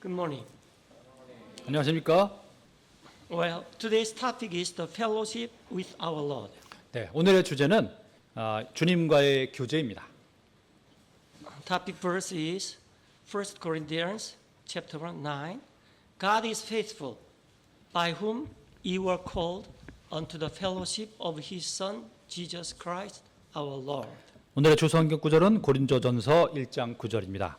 Good morning. 안녕하십니까? Well, today's topic is the fellowship with our Lord. 네, 오늘의 주제는 주님과의 교제입니다. Topic verse is 1 Corinthians chapter 9. God is faithful, by whom you were called unto the fellowship of His Son, Jesus Christ, our Lord. 오늘의 주성경 구절은 고린도전서 1장 9절입니다.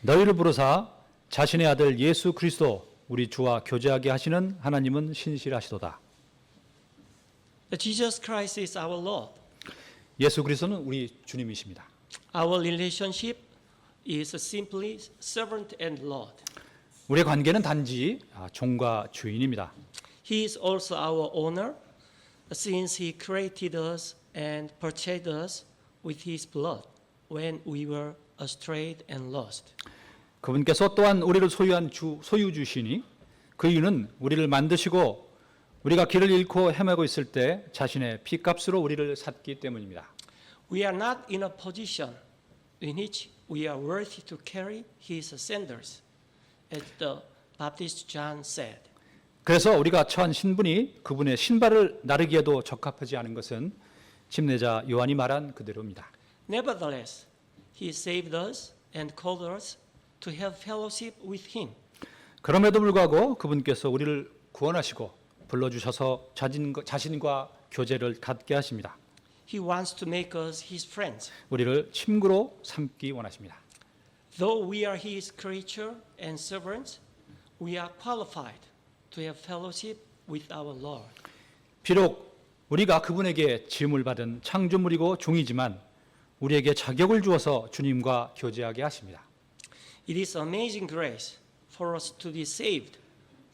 너희를 부르사 자신의 아들 예수 그리스도 우리 주와 교제하게 하시는 하나님은 신실하시도다. Jesus Christ is our Lord. 예수 그리스도는 우리 주님이십니다. Our relationship is simply servant and Lord. 우리의 관계는 단지 종과 주인입니다. He is also our owner, since He created us and purchased us with His blood when we were astray and lost. 그분께서 또한 우리를 소유주시니 그 이유는 우리를 만드시고 우리가 길을 잃고 헤매고 있을 때 자신의 피값으로 우리를 샀기 때문입니다. We are not in a position in which we are worthy to carry His sandals, as the Baptist John said. 그래서 우리가 처한 신분이 그분의 신발을 나르기에도 적합하지 않은 것은 침례자 요한이 말한 그대로입니다. Nevertheless, He saved us and called us to have fellowship with Him. 그럼에도 불구하고 그분께서 우리를 구원하시고 불러주셔서 자신과 교제를 갖게 하십니다. He wants to make us His friends. 우리를 친구로 삼기 원하십니다. Though we are His creature and servants, we are qualified to have fellowship with our Lord. 비록 우리가 그분에게 지음을 받은 창조물이고 종이지만 우리에게 자격을 주어서 주님과 교제하게 하십니다. It is amazing grace for us to be saved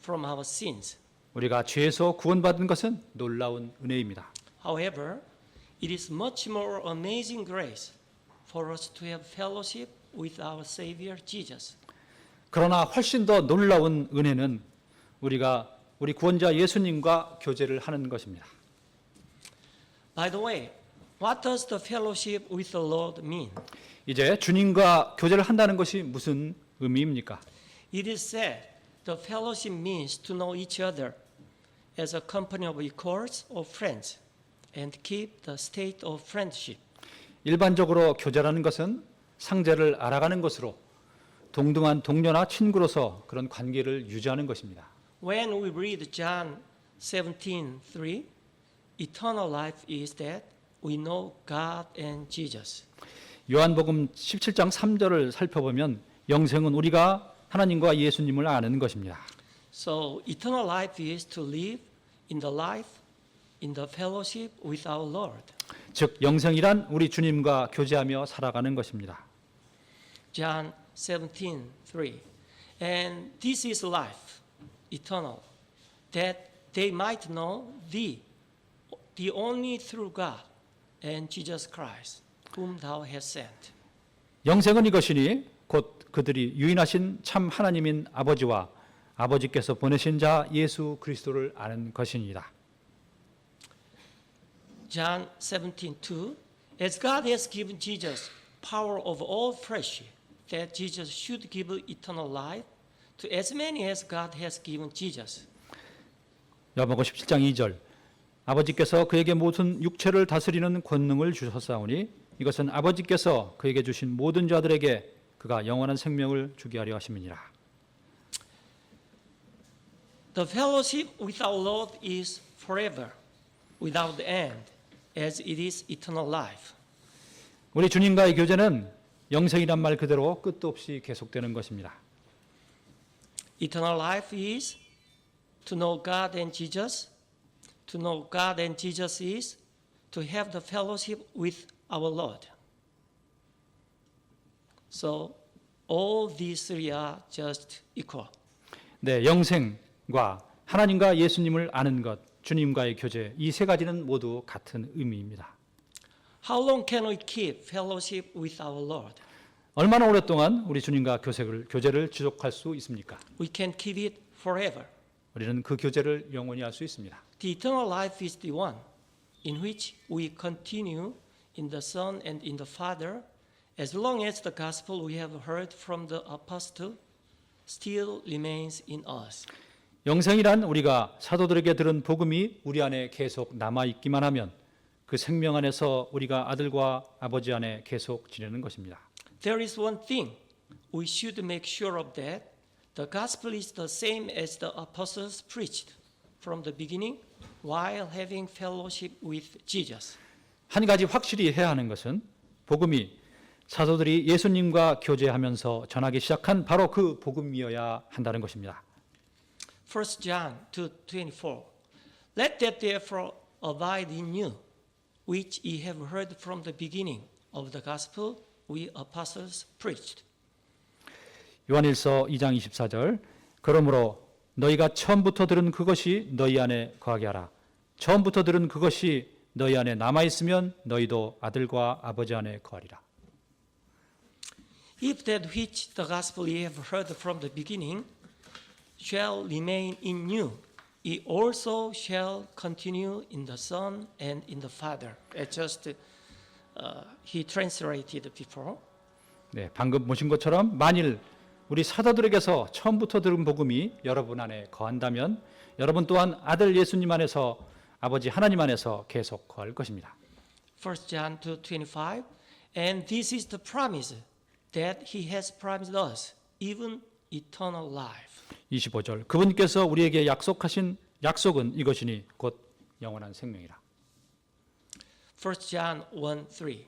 from our sins. 우리가 죄에서 구원받은 것은 놀라운 은혜입니다. However, it is much more amazing grace for us to have fellowship with our Savior Jesus. 그러나 훨씬 더 놀라운 은혜는 우리가 우리 구원자 예수님과 교제를 하는 것입니다. By the way, what does the fellowship with the Lord mean? 이제 주님과 교제를 한다는 것이 무슨 의미입니까? It is said the fellowship means to know each other as a company of equals or friends and keep the state of friendship. 일반적으로 교제라는 것은 상대를 알아가는 것으로 동등한 동료나 친구로서 그런 관계를 유지하는 것입니다. When we read John 17:3, eternal life is that we know God and Jesus. 요한복음 17장 3절을 살펴보면 영생은 우리가 하나님과 예수님을 아는 것입니다. So eternal life is to live in the life, in the fellowship with our Lord. 즉 영생이란 우리 주님과 교제하며 살아가는 것입니다. John 17:3, and this is life, eternal, that they might know thee, the only true God, and Jesus Christ, whom thou hast sent. 영생은 이것이니 곧 그들이 유인하신 참 하나님인 아버지와 아버지께서 보내신 자 예수 그리스도를 아는 것이니이다. John 17:2, as God has given Jesus power of all flesh, that Jesus should give eternal life to as many as God has given Jesus. 요한복음 17장 2절 아버지께서 그에게 모든 육체를 다스리는 권능을 주셨사오니 이것은 아버지께서 그에게 주신 모든 자들에게 그가 영원한 생명을 주게 하려 하심이니라. The fellowship with our Lord is forever, without end, as it is eternal life. 우리 주님과의 교제는 영생이란 말 그대로 끝도 없이 계속되는 것입니다. Eternal life is to know God and Jesus. To know God and Jesus is to have the fellowship with our Lord. So all these three are just equal. 네, 영생과 하나님과 예수님을 아는 것, 주님과의 교제 이 세 가지는 모두 같은 의미입니다. How long can we keep fellowship with our Lord? 얼마나 오랫동안 우리 주님과 교제를 지속할 수 있습니까? We can keep it forever. 우리는 그 교제를 영원히 할 수 있습니다. The eternal life is the one in which we continue in the Son and in the Father as long as the gospel we have heard from the apostle still remains in us. 영생이란 우리가 사도들에게 들은 복음이 우리 안에 계속 남아 있기만 하면 그 생명 안에서 우리가 아들과 아버지 안에 계속 지내는 것입니다. There is one thing we should make sure of that the gospel is the same as the apostles preached from the beginning while having fellowship with Jesus. 한 가지 확실히 해야 하는 것은 복음이 사도들이 예수님과 교제하면서 전하기 시작한 바로 그 복음이어야 한다는 것입니다. 1 John 2:24 Let that therefore abide in you which ye have heard from the beginning of the gospel we apostles preached. 요한일서 2장 24절 그러므로 너희가 처음부터 들은 그것이 너희 안에 거하게 하라. 처음부터 들은 그것이 너희 안에 남아 있으면 너희도 아들과 아버지 안에 거하리라. If that which the gospel ye have heard from the beginning shall remain in you, ye also shall continue in the Son and in the Father. He translated before. 네, 방금 보신 것처럼 만일 우리 사도들에게서 처음부터 들은 복음이 여러분 안에 거한다면 여러분 또한 아들 예수님 안에서 아버지 하나님 안에서 계속 거할 것입니다. 1 John 2:25 And this is the promise that he has promised us, even eternal life. 25절 그분께서 우리에게 약속하신 약속은 이것이니 곧 영원한 생명이라. 1 John 1:3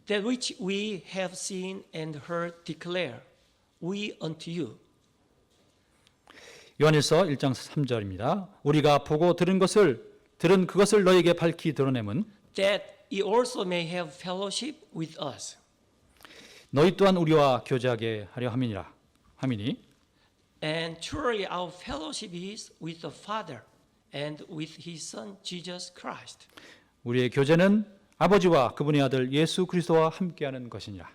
That which we have seen and heard declare we unto you. 요한일서 1장 3절입니다. 우리가 보고 들은 그것을 너에게 밝히 드러내면 That ye also may have fellowship with us. 너희 또한 우리와 교제하게 하려 함이니 And truly our fellowship is with the Father and with his Son Jesus Christ. 우리의 교제는 아버지와 그분의 아들 예수 그리스도와 함께하는 것이니라.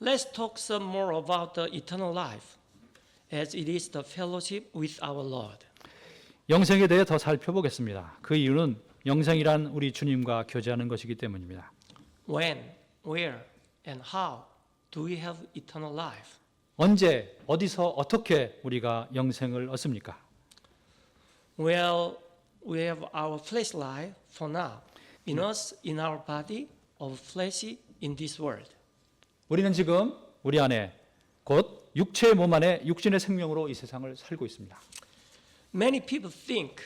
Let's talk some more about the eternal life as it is the fellowship with our Lord. 영생에 대해 더 살펴보겠습니다. 그 이유는 영생이란 우리 주님과 교제하는 것이기 때문입니다. When, where, and how do we have eternal life? 언제, 어디서, 어떻게 우리가 영생을 얻습니까? Well, we have our flesh life for now. In us, in our body of flesh in this world. 우리는 지금 우리 안에 곧 육체의 몸 안에 육신의 생명으로 이 세상을 살고 있습니다. Many people think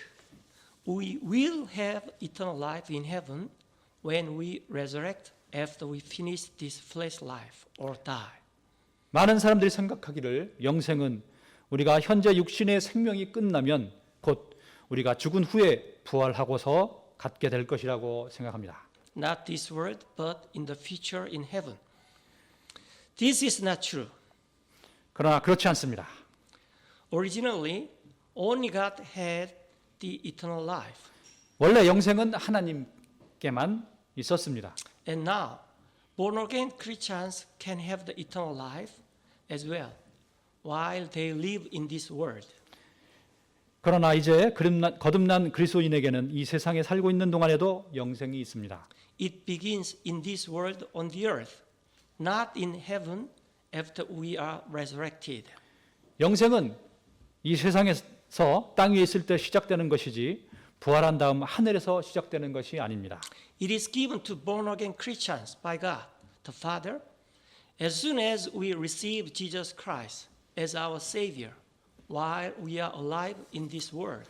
we will have eternal life in heaven when we resurrect after we finish this flesh life or die. 많은 사람들이 생각하기를 영생은 우리가 현재 육신의 생명이 끝나면 곧 우리가 죽은 후에 부활하고서 갖게 될 것이라고 생각합니다. Not this world, but in the future in heaven. This is not true. 그러나 그렇지 않습니다. Originally, only God had the eternal life. 원래 영생은 하나님께만 있었습니다. And now, born again Christians can have the eternal life as well while they live in this world. 그러나 이제 거듭난 그리스도인에게는 이 세상에 살고 있는 동안에도 영생이 있습니다. It begins in this world on the earth, not in heaven after we are resurrected. 영생은 이 세상에서 땅 위에 있을 때 시작되는 것이지 부활한 다음 하늘에서 시작되는 것이 아닙니다. It is given to born again Christians by God, the Father, as soon as we receive Jesus Christ as our Savior while we are alive in this world.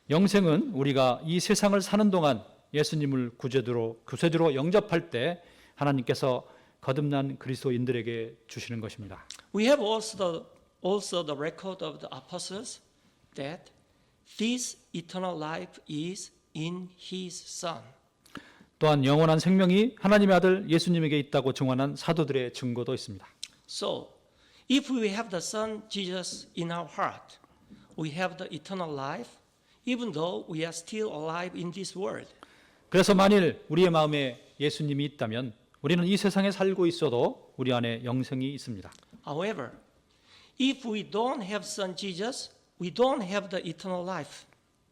영생은 우리가 이 세상을 사는 동안 예수님을 구세주로 영접할 때 하나님께서 거듭난 그리스도인들에게 주시는 것입니다. We have also the record of the apostles that this eternal life is in His Son. 또한 영원한 생명이 하나님의 아들 예수님에게 있다고 증언한 사도들의 증거도 있습니다. So, if we have the Son Jesus in our heart, we have the eternal life, even though we are still alive in this world. 그래서 만일 우리의 마음에 예수님이 있다면 우리는 이 세상에 살고 있어도 우리 안에 영생이 있습니다. However, if we don't have Son Jesus, we don't have the eternal life.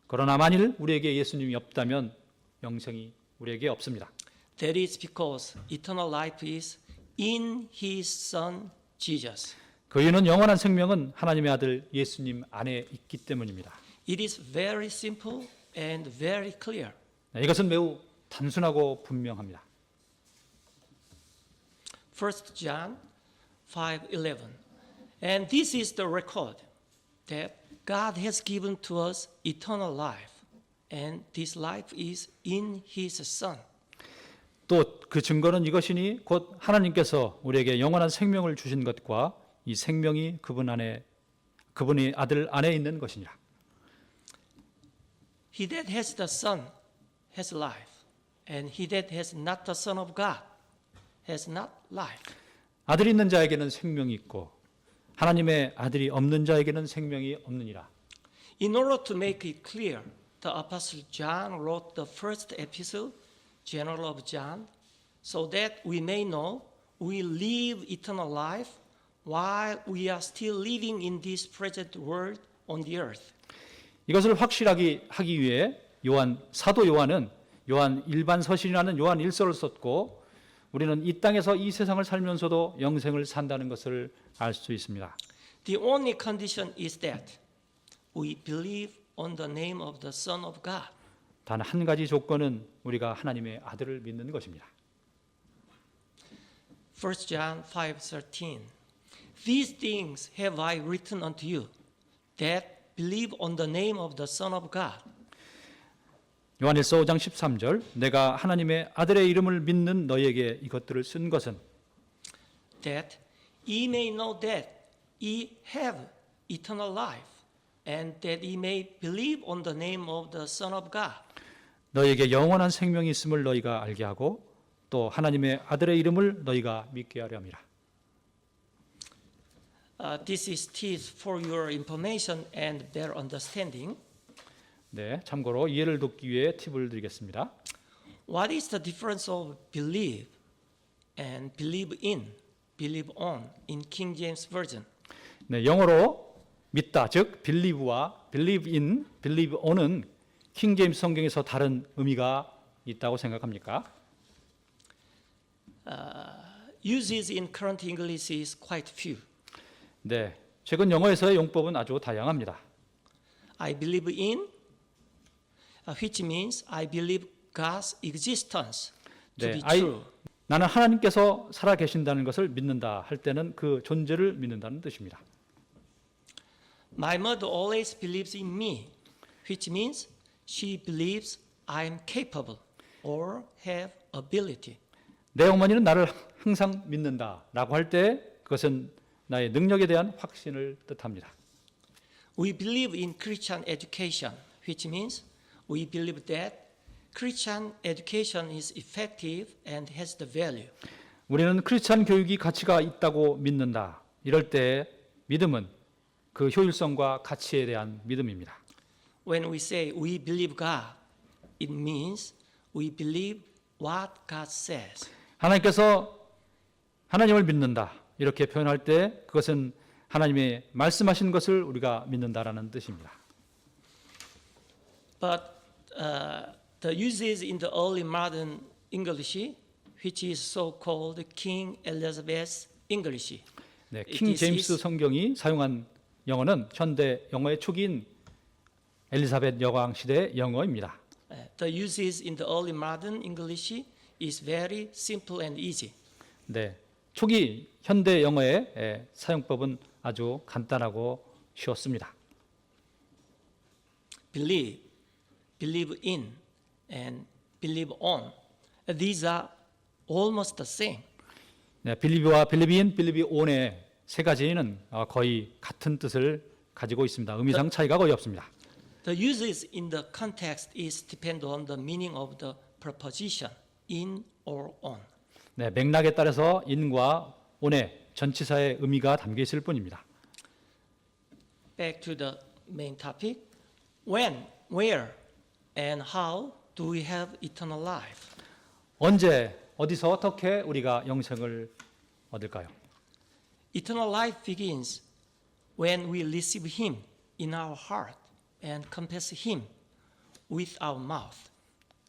그러나 만일 우리에게 예수님이 없다면 영생이 우리에게 없습니다. That is because eternal life is in His Son Jesus. 그 이유는 영원한 생명은 하나님의 아들 예수님 안에 있기 때문입니다. It is very simple and very clear. 네, 이것은 매우 단순하고 분명합니다. 1 John 5:11. And this is the record that God has given to us eternal life, and this life is in his Son. 또 그 증거는 이것이니 곧 하나님께서 우리에게 영원한 생명을 주신 것과 이 생명이 그분의 아들 안에 있는 것이니라. He that has the Son has life, and he that has not the Son of God has not life. 아들이 있는 자에게는 생명이 있고 하나님의 아들이 없는 자에게는 생명이 없느니라. In order to make it clear, the Apostle John wrote the first epistle, General of John, so that we may know we live eternal life while we are still living in this present world on the earth. 이것을 확실하게 하기 위해 사도 요한은 요한 일반 서신이라는 요한 1서를 썼고 우리는 이 땅에서 이 세상을 살면서도 영생을 산다는 것을 알 수 있습니다. The only condition is that we believe on the name of the Son of God. 단 한 가지 조건은 우리가 하나님의 아들을 믿는 것입니다. 1 John 5:13. These things have I written unto you, that believe on the name of the Son of God. 요한일서 5장 13절 내가 하나님의 아들의 이름을 믿는 너희에게 이것들을 쓴 것은 That ye may know that ye have eternal life, and that ye may believe on the name of the Son of God. 너희에게 영원한 생명이 있음을 너희가 알게 하고 또 하나님의 아들의 이름을 너희가 믿게 하려 함이라. This is tips for your information and better understanding. 네, 참고로 이해를 돕기 위해 팁을 드리겠습니다. What is the difference of believe and believe in, believe on in King James Version? 네, 영어로 믿다, 즉 believe와 believe in, believe on은 킹 제임스 성경에서 다른 의미가 있다고 생각합니까? Uses in current English is quite few. 네, 최근 영어에서의 용법은 아주 다양합니다. I believe in, which means I believe God's existence to 네, be true. 나는 하나님께서 살아 계신다는 것을 믿는다 할 때는 그 존재를 믿는다는 뜻입니다. My mother always believes in me, which means she believes I'm capable or have ability. 내 어머니는 나를 항상 믿는다라고 할 때 그것은 나의 능력에 대한 확신을 뜻합니다. We believe in Christian education, which means we believe that Christian education is effective and has the value. 우리는 크리스찬 교육이 가치가 있다고 믿는다. 이럴 때 믿음은 그 효율성과 가치에 대한 믿음입니다. When we say we believe God, it means we believe what God says. 하나님을 믿는다. 이렇게 표현할 때 그것은 하나님의 말씀하신 것을 우리가 믿는다라는 뜻입니다. But the uses in the early modern English, which is so-called King Elizabeth English. 네, 킹 제임스 성경이 사용한 영어는 현대 영어의 초기인 엘리사벳 여왕 시대 영어입니다. The uses in the early modern English is very simple and easy. 네, 초기 현대 영어의 사용법은 아주 간단하고 쉬웠습니다. Believe, believe in, and believe on. These are almost the same. 네, 빌리브와 빌리비인, 빌리비온의 세 가지는 거의 같은 뜻을 가지고 있습니다. 의미상 차이가 거의 없습니다. The uses in the context is depend on the meaning of the preposition in or on. 네, 맥락에 따라서 in과 on의 전치사의 의미가 담겨 있을 뿐입니다. Back to the main topic. When, where, and how do we have eternal life? 언제, 어디서, 어떻게 우리가 영생을 얻을까요? Eternal life begins when we receive Him in our heart and confess Him with our mouth.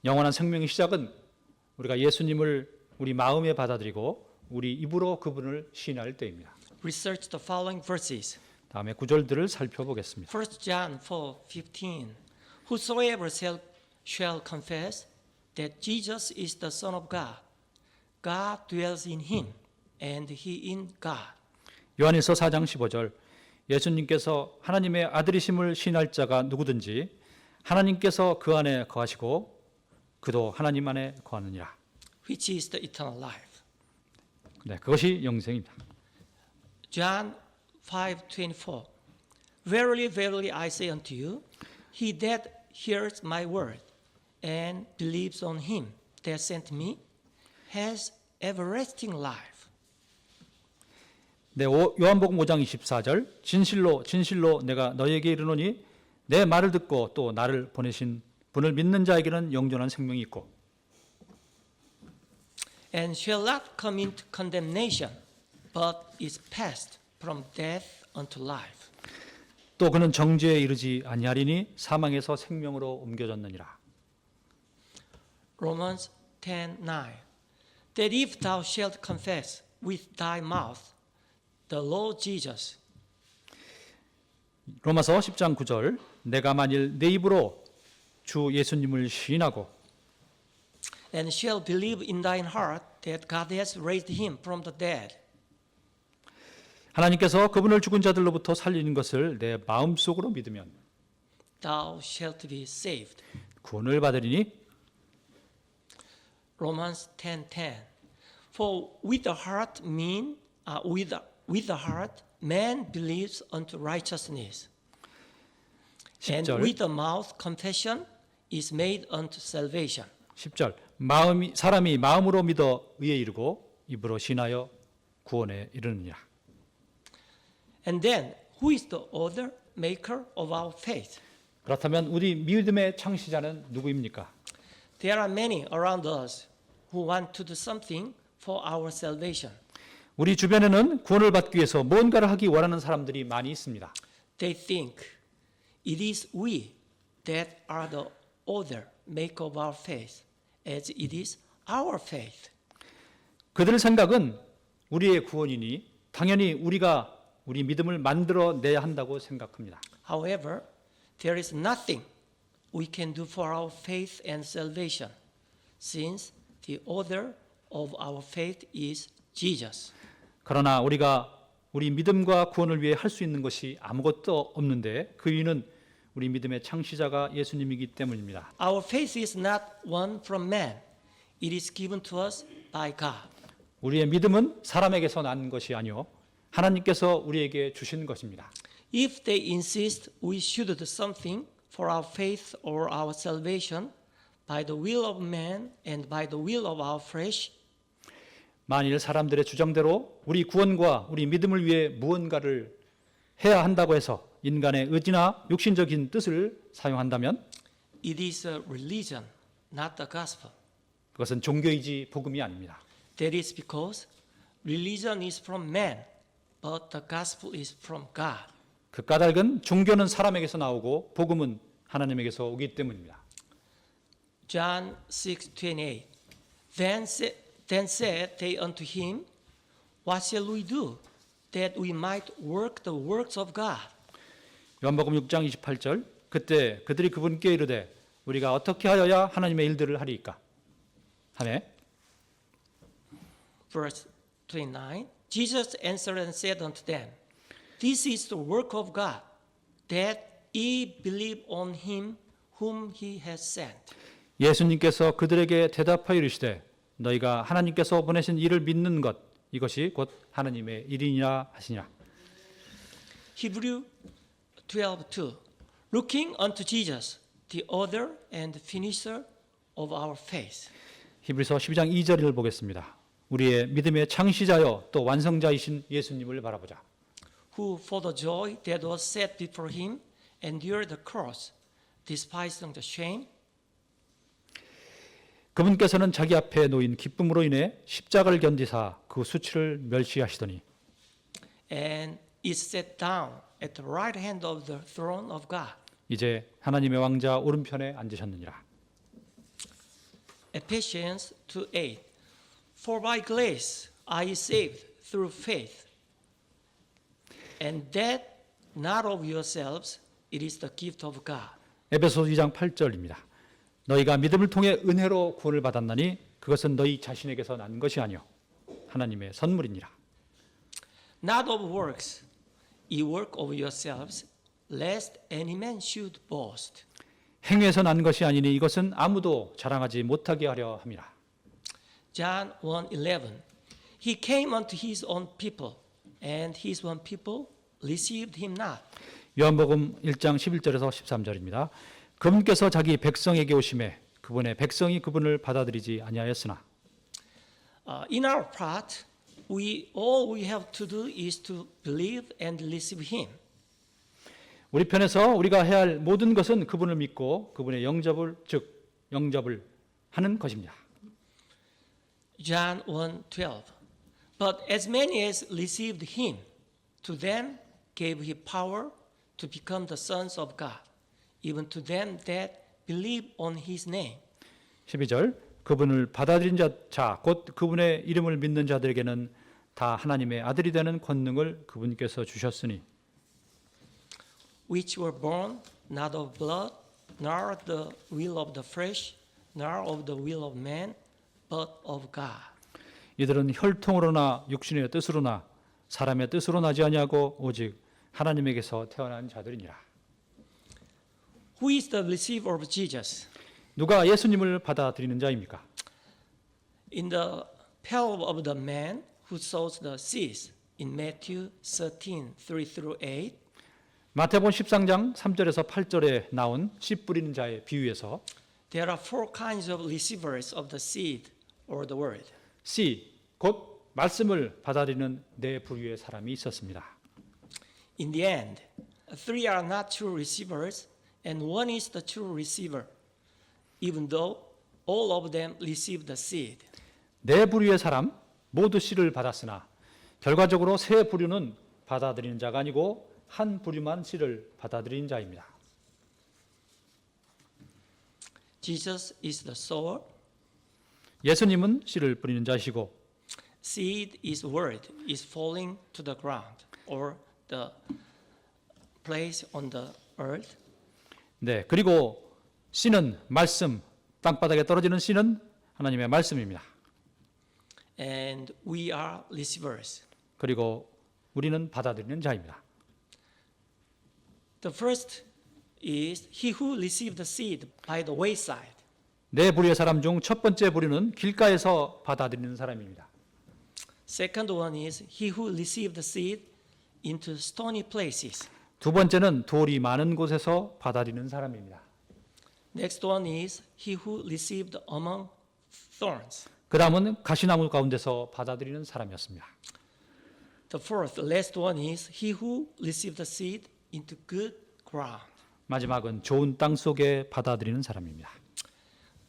영원한 생명의 시작은 우리가 예수님을 우리 마음에 받아들이고 우리 입으로 그분을 시인할 때입니다. research the following verses. 다음에 구절들을 살펴보겠습니다. 1 John 4:15. Whosoever shall confess that Jesus is the Son of God, God dwells in him, and he in God. 요한일서 4장 15절 예수님께서 하나님의 아들이심을 시인할 자가 누구든지 하나님께서 그 안에 거하시고 그도 하나님 안에 거하느니라. Which is the eternal life. 네, 그것이 영생입니다. John 5:24. Verily, verily, I say unto you, he that hears my word and believes on him that sent me has everlasting life. 네, 요한복음 5장 24절 진실로 진실로 내가 너희에게 이르노니 내 말을 듣고 또 나를 보내신 분을 믿는 자에게는 영존한 생명이 있고 And shall not come into condemnation, but is passed from death unto life. 또 그는 정죄에 이르지 아니하리니 사망에서 생명으로 옮겨졌느니라. Romans 10:9. That if thou shalt confess with thy mouth the Lord Jesus, 로마서 10장 9절 내가 만일 내 입으로 주 예수님을 시인하고 and shall believe in thine heart that God has raised him from the dead, 하나님께서 그분을 죽은 자들로부터 살리는 것을 내 마음속으로 믿으면 thou shalt be saved. 구원을 받으리니 Romans 10:10. For with the heart man believes unto righteousness, and 10절 with the mouth confession is made unto salvation. 10절 사람이 마음으로 믿어 의에 이르고 입으로 신하여 구원에 이르느니라. And then, who is the author, maker of our faith? 그렇다면 우리 믿음의 창시자는 누구입니까? There are many around us who want to do something for our salvation. 우리 주변에는 구원을 받기 위해서 뭔가를 하기 원하는 사람들이 많이 있습니다. They think it is we that are the author, maker of our faith, as it is our faith. 그들의 생각은 우리의 구원이니 당연히 우리가 우리 믿음을 만들어내야 한다고 생각합니다. However, there is nothing we can do for our faith and salvation, since the author of our faith is Jesus. 그러나 우리가 우리 믿음과 구원을 위해 할 수 있는 것이 아무것도 없는데 그 이유는 우리 믿음의 창시자가 예수님이기 때문입니다. Our faith is not won from man. It is given to us by God. 우리의 믿음은 사람에게서 난 것이 아니요 하나님께서 우리에게 주신 것입니다. If they insist we should do something for our faith or our salvation by the will of man and by the will of our flesh, 만일 사람들의 주장대로 우리 구원과 우리 믿음을 위해 무언가를 해야 한다고 해서 인간의 의지나 육신적인 뜻을 사용한다면 it is a religion, not the gospel. 그것은 종교이지 복음이 아닙니다. That is because religion is from man, but the gospel is from God. 그 까닭은 종교는 사람에게서 나오고 복음은 하나님에게서 오기 때문입니다. John 6:28. Then said they unto him, What shall we do, that we might work the works of God? 요한복음 6장 28절 그때 그들이 그분께 이르되 우리가 어떻게 하여야 하나님의 일들을 하리이까 하매 Verse 29. Jesus answered and said unto them, This is the work of God, that ye believe on him whom he has sent. 예수님께서 그들에게 대답하여 이르시되 너희가 하나님께서 보내신 이를 믿는 것 이것이 곧 하나님의 일이니라 하시니라. Hebrew 12:2. Looking unto Jesus, the author and finisher of our faith. 히브리서 12장 2절을 보겠습니다. 우리의 믿음의 창시자여 또 완성자이신 예수님을 바라보자. Who for the joy that was set before him endured the cross, despising the shame, 그분께서는 자기 앞에 놓인 기쁨으로 인해 십자가를 견디사 그 수치를 멸시하시더니 and is set down at the right hand of the throne of God. 이제 하나님의 왕자 오른편에 앉으셨느니라. Ephesians 2:8. For by grace are ye saved through faith, and that not of yourselves, it is the gift of God. 에베소 2장 8절입니다. 너희가 믿음을 통해 은혜로 구원을 받았나니 그것은 너희 자신에게서 난 것이 아니요 하나님의 선물이니라. Not of works, ye work of yourselves, lest any man should boast. 행위에서 난 것이 아니니 이것은 아무도 자랑하지 못하게 하려 함이라. John 1:11. He came unto his own people, and his own people received him not. 요한복음 1장 11절에서 13절입니다. 그분께서 자기 백성에게 오심에 그분의 백성이 그분을 받아들이지 아니하였으나 In our part, all we have to do is to believe and receive him. 우리 편에서 우리가 해야 할 모든 것은 그분을 믿고 그분의 영접을 하는 것입니다. John 1:12. But as many as received him, to them gave he power to become the sons of God, even to them that believe on his name. 12절 그분을 받아들인 자 곧 그분의 이름을 믿는 자들에게는 다 하나님의 아들이 되는 권능을 그분께서 주셨으니 Which were born not of blood, nor the will of the flesh, nor of the will of man, but of God. 이들은 혈통으로나 육신의 뜻으로나 사람의 뜻으로 나지 아니하고 오직 하나님에게서 태어난 자들이니라. Who is the receiver of Jesus? 누가 예수님을 받아들이는 자입니까? In the parable of the man who sows the seeds in Matthew 13:3-8, 마태복음 13장 3절에서 8절에 나온 씨 뿌리는 자의 비유에서 there are four kinds of receivers of the seed or the word. 씨, 곧 말씀을 받아들이는 네 부류의 사람이 있었습니다. In the end, three are not true receivers, and one is the true receiver, even though all of them receive the seed. 네 부류의 사람 모두 씨를 받았으나 결과적으로 세 부류는 받아들이는 자가 아니고 한 부류만 씨를 받아들이는 자입니다. Jesus is the sower, 예수님은 씨를 뿌리는 자시고 seed is word, is falling to the ground or the place on the earth. 네, 그리고 씨는 말씀, 땅바닥에 떨어지는 씨는 하나님의 말씀입니다. And we are receivers. 그리고 우리는 받아들이는 자입니다. The first is he who received the seed by the wayside. 네 부류의 사람 중 첫 번째 부류는 길가에서 받아들이는 사람입니다. Second one is he who received the seed into stony places. 두 번째는 돌이 많은 곳에서 받아들이는 사람입니다. Next one is he who received among thorns. 그 다음은 가시나무 가운데서 받아들이는 사람이었습니다. The fourth, last one is he who received the seed into good ground. 마지막은 좋은 땅 속에 받아들이는 사람입니다.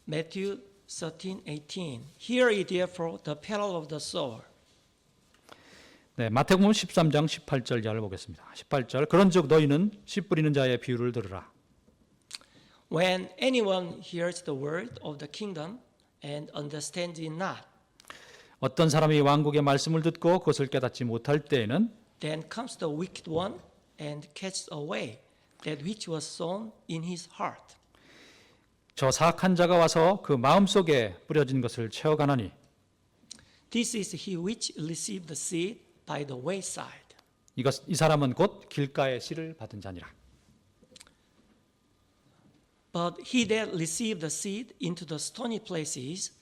Matthew 13:18. Hear ye therefore the parable of the sower. 네, 마태복음 13장 18절 이하를 보겠습니다. 18절 그런즉 너희는 씨 뿌리는 자의 비유를 들으라. When anyone hears the word of the kingdom and understands it not, 어떤 사람이 왕국의 말씀을 듣고 그것을 깨닫지 못할 때에는 then comes the wicked one and catches away that which was sown in his heart. 저 사악한 자가 와서 그 마음속에 뿌려진 것을 채워가나니 This is he which received the seed by the wayside. 이 사람은 곧 길가의 씨를 받은 자니라. But he that received the seed into the stony places,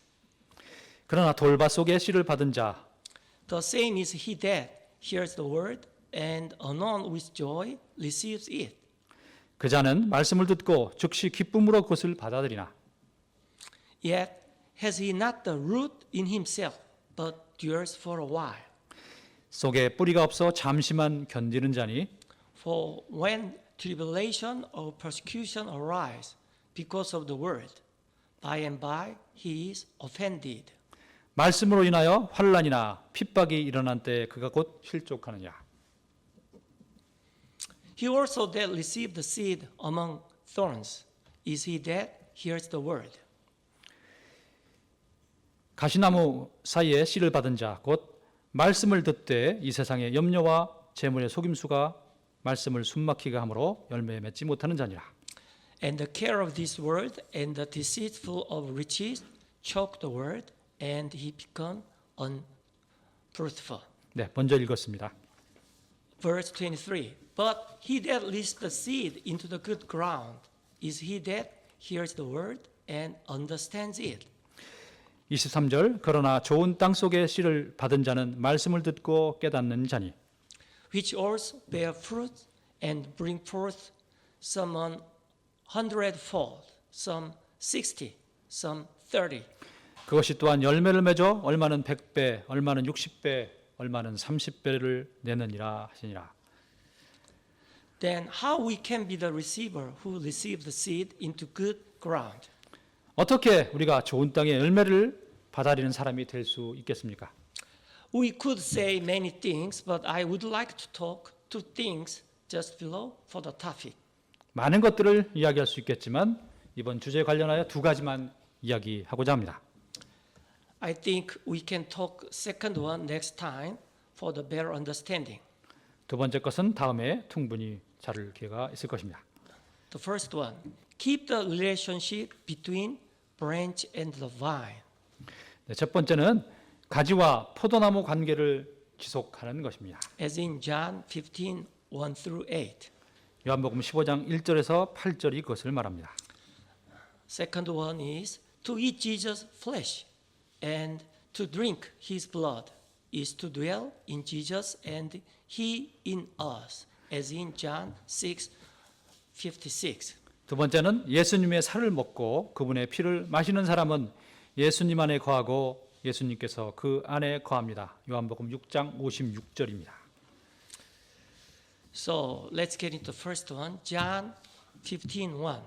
그러나 돌밭 속에 씨를 받은 자 the same is he that hears the word and anon with joy receives it. 그 자는 말씀을 듣고 즉시 기쁨으로 그것을 받아들이나 Yet has he not the root in himself, but endures for a while. 속에 뿌리가 없어 잠시만 견디는 자니 For when tribulation or persecution arise because of the word, by and by he is offended. 말씀으로 인하여 환난이나 핍박이 일어난 때에 그가 곧 실족하느냐. He also that received the seed among thorns is he that hears the word. 가시나무 사이에 씨를 받은 자 곧 말씀을 듣되 이 세상의 염려와 재물의 속임수가 말씀을 숨막히게 하므로 열매 맺지 못하는 자니라. And the care of this world and the deceitful of riches choke the word, and he become unfruitful. 네, 먼저 읽었습니다. Verse 23. But he that leads the seed into the good ground is he that hears the word and understands it. 23절 그러나 좋은 땅 속에 씨를 받은 자는 말씀을 듣고 깨닫는 자니 Which also bear fruit and bring forth some 100-fold, some 60, some 30. 그것이 또한 열매를 맺어 얼마는 100배, 얼마는 60배, 얼마는 30배를 내느니라 하시니라. Then how we can be the receiver who receive the seed into good ground? 어떻게 우리가 좋은 땅의 열매를 받아들이는 사람이 될 수 있겠습니까? We could say many things, but I would like to talk two things just below for the topic. 많은 것들을 이야기할 수 있겠지만 이번 주제에 관련하여 두 가지만 이야기하고자 합니다. I think we can talk second one next time for the better understanding. 두 번째 것은 다음에 충분히 자를 기회가 있을 것입니다. The first one, keep the relationship between branch and the vine. 네, 첫 번째는 가지와 포도나무 관계를 지속하는 것입니다. As in John 15, 1 through 8. 요한복음 15장 1절에서 8절이 그것을 말합니다. Second one is to eat Jesus' flesh and to drink his blood is to dwell in Jesus and he in us, as in John 6, 56. 두 번째는 예수님의 살을 먹고 그분의 피를 마시는 사람은 예수님 안에 거하고 예수님께서 그 안에 거합니다. 요한복음 6장 56절입니다. So let's get into the first one, John 15:1.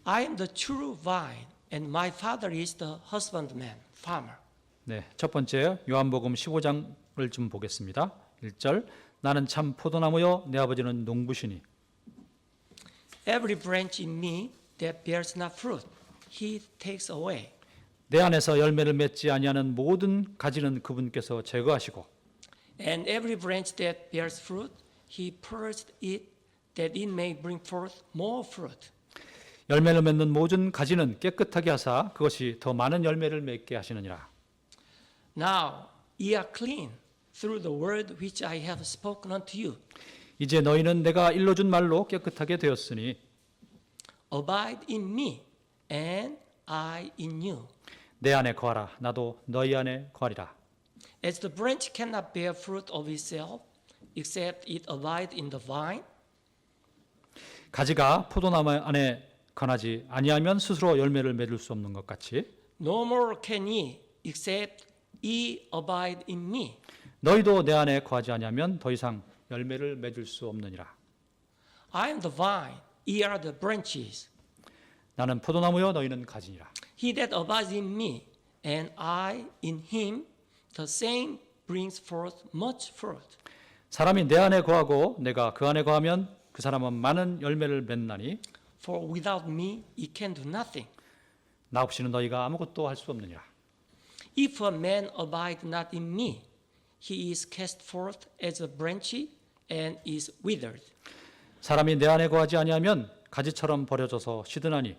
I am the true vine, and my Father is the husbandman, farmer. 네, 첫 번째 요한복음 15장을 좀 보겠습니다. 1절 나는 참 포도나무요 내 아버지는 농부시니 Every branch in me that bears not fruit, he takes away. 내 안에서 열매를 맺지 아니하는 모든 가지는 그분께서 제거하시고 And every branch that bears fruit, he purged it, that it may bring forth more fruit. 열매를 맺는 모든 가지는 깨끗하게 하사 그것이 더 많은 열매를 맺게 하시느니라. Now ye are clean through the word which I have spoken unto you. 이제 너희는 내가 일러준 말로 깨끗하게 되었으니 Abide in me, and I in you. 내 안에 거하라 나도 너희 안에 거하리라. As the branch cannot bear fruit of itself, except it abide in the vine, 가지가 포도나무 안에 거하지 아니하면 스스로 열매를 맺을 수 없는 것 같이 no more can ye, except ye abide in me. 너희도 내 안에 거하지 아니하면 더 이상 열매를 맺을 수 없느니라. I am the vine, ye are the branches. 나는 포도나무요 너희는 가지니라. He that abides in me, and I in him, the same brings forth much fruit. 사람이 내 안에 거하고 내가 그 안에 거하면 그 사람은 많은 열매를 맺나니 For without me ye can do nothing. 나 없이는 너희가 아무것도 할 수 없느니라. If a man abide not in me, he is cast forth as a branch and is withered. 사람이 내 안에 거하지 아니하면 가지처럼 버려져서 시드나니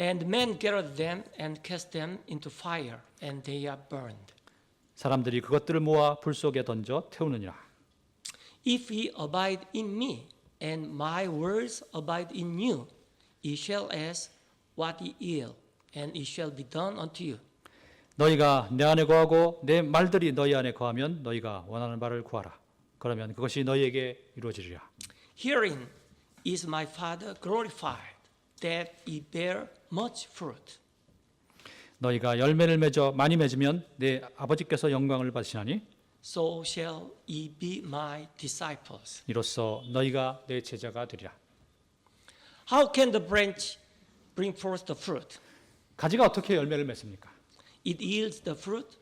And men gather them and cast them into fire, and they are burned. 사람들이 그것들을 모아 불 속에 던져 태우느니라. If ye abide in me, and my words abide in you, ye shall ask what ye will, and it shall be done unto you. 너희가 내 안에 거하고 내 말들이 너희 안에 거하면 너희가 원하는 바를 구하라. 그러면 그것이 너희에게 이루어지리라. Herein is my Father glorified, that ye bear much fruit. 너희가 열매를 맺어 많이 맺으면 내 아버지께서 영광을 받으시나니 So shall ye be my disciples. 이로써 너희가 내 제자가 되리라. How can the branch bring forth the fruit? 가지가 어떻게 열매를 맺습니까? It yields the fruit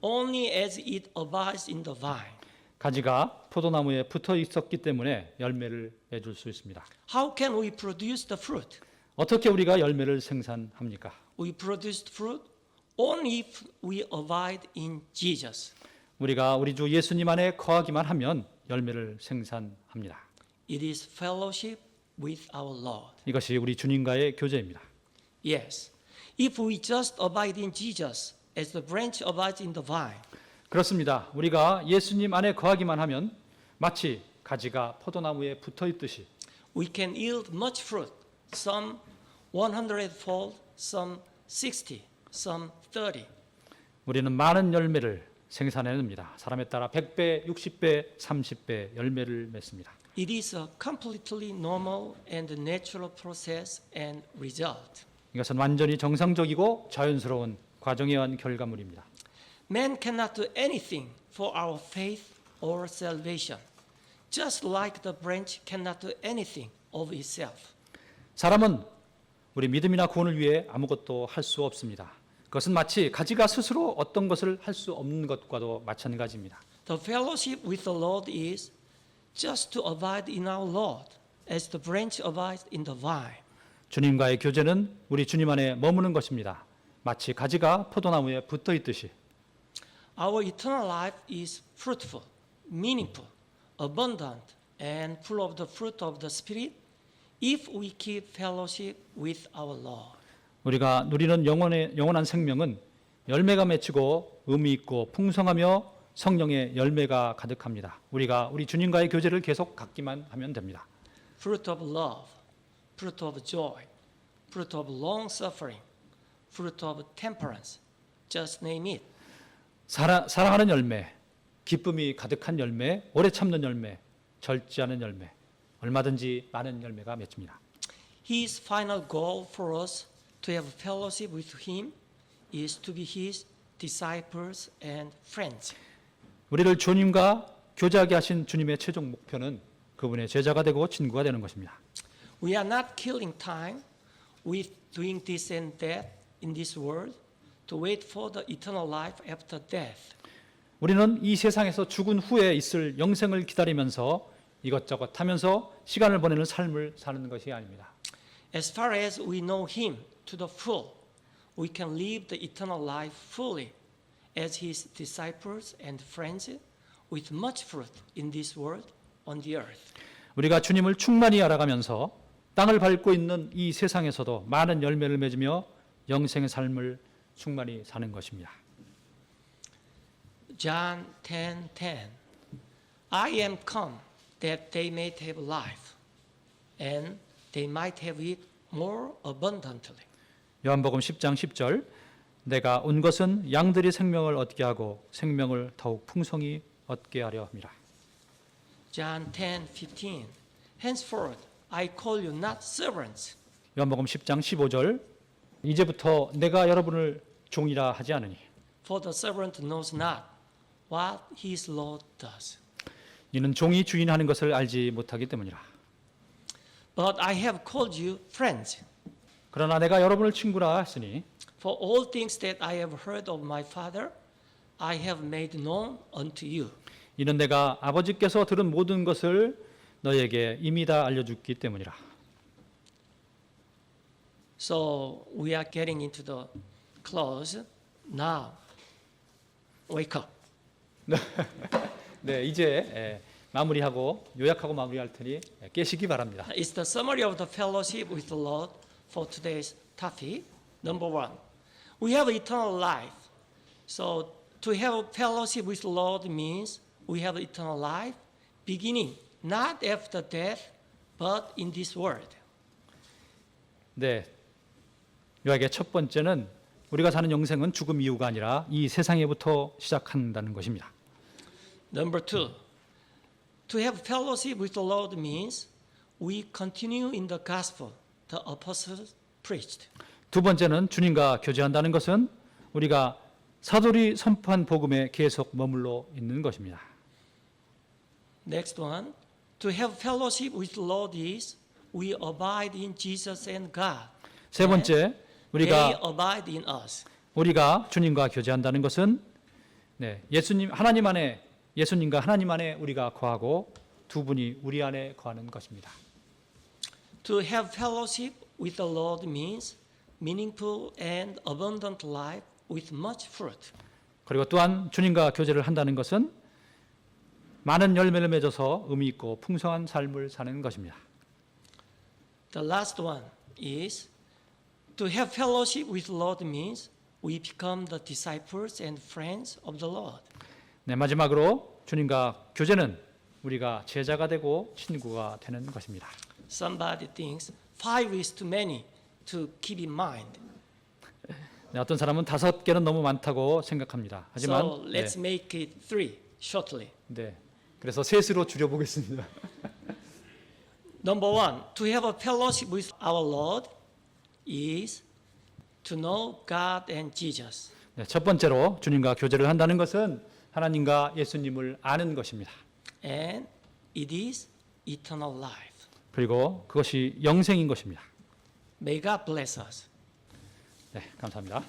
only as it abides in the vine. 가지가 포도나무에 붙어 있었기 때문에 열매를 맺을 수 있습니다. How can we produce the fruit? 어떻게 우리가 열매를 생산합니까? We produce fruit only if we abide in Jesus. 우리가 우리 주 예수님 안에 거하기만 하면 열매를 생산합니다. It is fellowship with our Lord. 이것이 우리 주님과의 교제입니다. Yes. If we just abide in Jesus as the branch abides in the vine, 그렇습니다. 우리가 예수님 안에 거하기만 하면 마치 가지가 포도나무에 붙어 있듯이 we can yield much fruit, some 100-fold, some 60, some 30. 우리는 많은 열매를 생산해냅니다. 사람에 따라 100배, 60배, 30배 열매를 맺습니다. It is a completely normal and natural process and result. 이것은 완전히 정상적이고 자연스러운 과정에 의한 결과물입니다. Man cannot do anything for our faith or salvation, just like the branch cannot do anything of itself. 사람은 우리 믿음이나 구원을 위해 아무것도 할 수 없습니다. 그것은 마치 가지가 스스로 어떤 것을 할 수 없는 것과도 마찬가지입니다. The fellowship with the Lord is just to abide in our Lord, as the branch abides in the vine. 주님과의 교제는 우리 주님 안에 머무는 것입니다. 마치 가지가 포도나무에 붙어 있듯이 Our eternal life is fruitful, meaningful, abundant, and full of the fruit of the Spirit if we keep fellowship with our Lord. 우리가 누리는 영원한 생명은 열매가 맺히고 의미 있고 풍성하며 성령의 열매가 가득합니다. 우리가 우리 주님과의 교제를 계속 갖기만 하면 됩니다. Fruit of love, fruit of joy, fruit of long suffering, fruit of temperance, just name it. 사랑하는 열매, 기쁨이 가득한 열매, 오래 참는 열매, 절제하는 열매, 얼마든지 많은 열매가 맺힙니다. His final goal for us to have fellowship with Him is to be His disciples and friends. 우리를 주님과 교제하게 하신 주님의 최종 목표는 그분의 제자가 되고 친구가 되는 것입니다. We are not killing time with doing this and that in this world to wait for the eternal life after death. 우리는 이 세상에서 죽은 후에 있을 영생을 기다리면서 이것저것 하면서 시간을 보내는 삶을 사는 것이 아닙니다. As far as we know Him to the full, we can live the eternal life fully as His disciples and friends with much fruit in this world on the earth. 우리가 주님을 충만히 알아가면서 땅을 밟고 있는 이 세상에서도 많은 열매를 맺으며 영생의 삶을 충만히 사는 것입니다. John 10:10 I am come that they may have life and they might have it more abundantly. 요한복음 10장 10절 내가 온 것은 양들이 생명을 얻게 하고 생명을 더욱 풍성히 얻게 하려 함이라. John 10:15 Henceforth I call you not servants. 요한복음 10장 15절 이제부터 내가 여러분을 종이라 하지 않으니 For the servant knows not what his Lord does. 이는 종이 주인하는 것을 알지 못하기 때문이라. But I have called you friends. 그러나 내가 여러분을 친구라 했으니 For all things that I have heard of my Father, I have made known unto you. 이는 내가 아버지께서 들은 모든 것을 너에게 이미 다 알려줬기 때문이라. So we are getting into the close. Now, wake up. 네, 이제 마무리하고 요약하고 마무리할 테니 깨시기 바랍니다. It's the summary of the fellowship with the Lord for today's topic. Number one, we have eternal life. So to have fellowship with the Lord means we have eternal life beginning not after death, but in this world. 네, 요약의 첫 번째는 우리가 사는 영생은 죽음 이후가 아니라 이 세상에부터 시작한다는 것입니다. Number two, to have fellowship with the Lord means we continue in the gospel the apostles preached. 두 번째는 주님과 교제한다는 것은 우리가 사도리 선포한 복음에 계속 머물러 있는 것입니다. Next one, to have fellowship with the Lord is we abide in Jesus and God. 세 번째, They abide in us. 우리가 주님과 교제한다는 것은 예수님과 하나님 안에 우리가 거하고 두 분이 우리 안에 거하는 것입니다. To have fellowship with the Lord means meaningful and abundant life with much fruit. 그리고 또한 주님과 교제를 한다는 것은 많은 열매를 맺어서 의미 있고 풍성한 삶을 사는 것입니다. The last one is to have fellowship with the Lord means we become the disciples and friends of the Lord. 네, 마지막으로 주님과 교제는 우리가 제자가 되고 친구가 되는 것입니다. Somebody thinks 5 is too many to keep in mind. 네, 어떤 사람은 5개는 너무 많다고 생각합니다. 하지만 So let's make it 3 shortly. 네, 그래서 셋으로 줄여보겠습니다. Number 1, to have a fellowship with our Lord is to know God and Jesus. 네, 첫 번째로 주님과 교제를 한다는 것은 하나님과 예수님을 아는 것입니다. And it is eternal life. 그리고 그것이 영생인 것입니다. May God bless us. 네, 감사합니다.